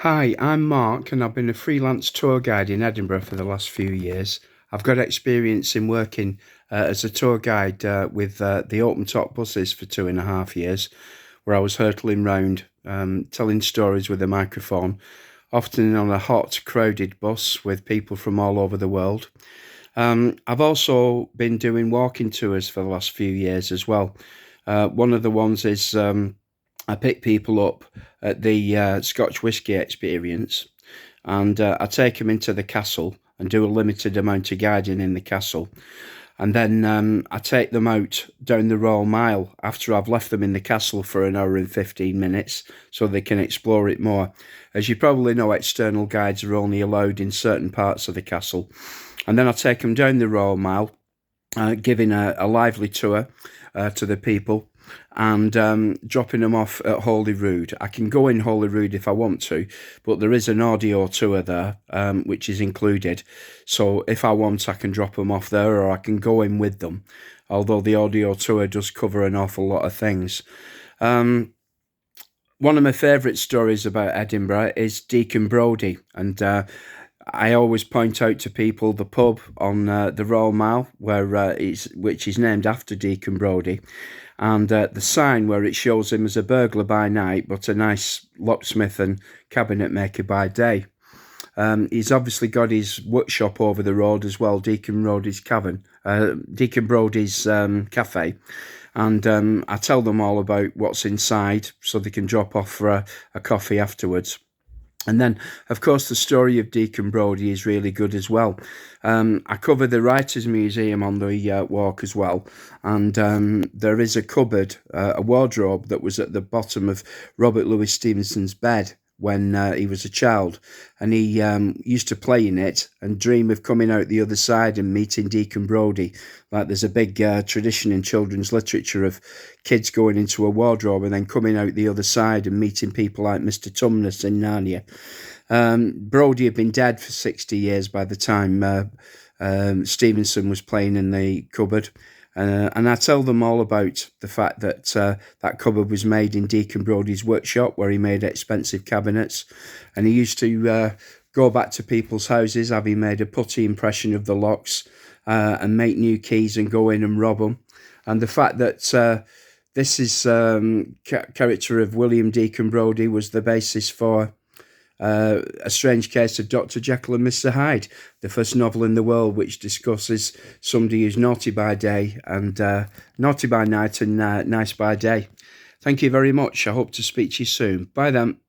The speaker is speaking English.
Hi, I'm Mark, and I've been a freelance tour guide in Edinburgh for the last few years. I've got experience in working as a tour guide with the open top buses for 2.5 years, where I was hurtling round telling stories with a microphone, often on a hot, crowded bus with people from all over the world. I've also been doing walking tours for the last few years as well. One of the ones is I pick people up at the Scotch Whisky Experience, and I take them into the castle and do a limited amount of guiding in the castle. And then I take them out down the Royal Mile after I've left them in the castle for an hour and 15 minutes so they can explore it more. As you probably know, external guides are only allowed in certain parts of the castle. And then I take them down the Royal Mile, giving a lively tour to the people and dropping them off at Holyrood. I can go in Holyrood if I want to, but there is an audio tour there, which is included. So if I want, I can drop them off there, or I can go in with them, although the audio tour does cover an awful lot of things. One of my favourite stories about Edinburgh is Deacon Brodie, and I always point out to people the pub on the Royal Mile, which is named after Deacon Brodie, and the sign where it shows him as a burglar by night, but a nice locksmith and cabinet maker by day. He's obviously got his workshop over the road as well, Deacon Brodie's cafe, and I tell them all about what's inside so they can drop off for a coffee afterwards. And then, of course, the story of Deacon Brodie is really good as well. I cover the Writers' Museum on the walk as well, and there is a cupboard, a wardrobe that was at the bottom of Robert Louis Stevenson's bed when he was a child, and he used to play in it and dream of coming out the other side and meeting Deacon Brodie. Like there's a big tradition in children's literature of kids going into a wardrobe and then coming out the other side and meeting people like Mr. Tumnus in Narnia. Brodie had been dead for 60 years by the time Stevenson was playing in the cupboard. And I tell them all about the fact that that cupboard was made in Deacon Brodie's workshop where he made expensive cabinets. And he used to go back to people's houses, having made a putty impression of the locks, and make new keys and go in and rob them. And the fact that this is character of William Deacon Brodie was the basis for A Strange Case of Dr. Jekyll and Mr. Hyde, the first novel in the world which discusses somebody who's naughty by day and naughty by night and nice by day. Thank you very much. I hope to speak to you soon. Bye then.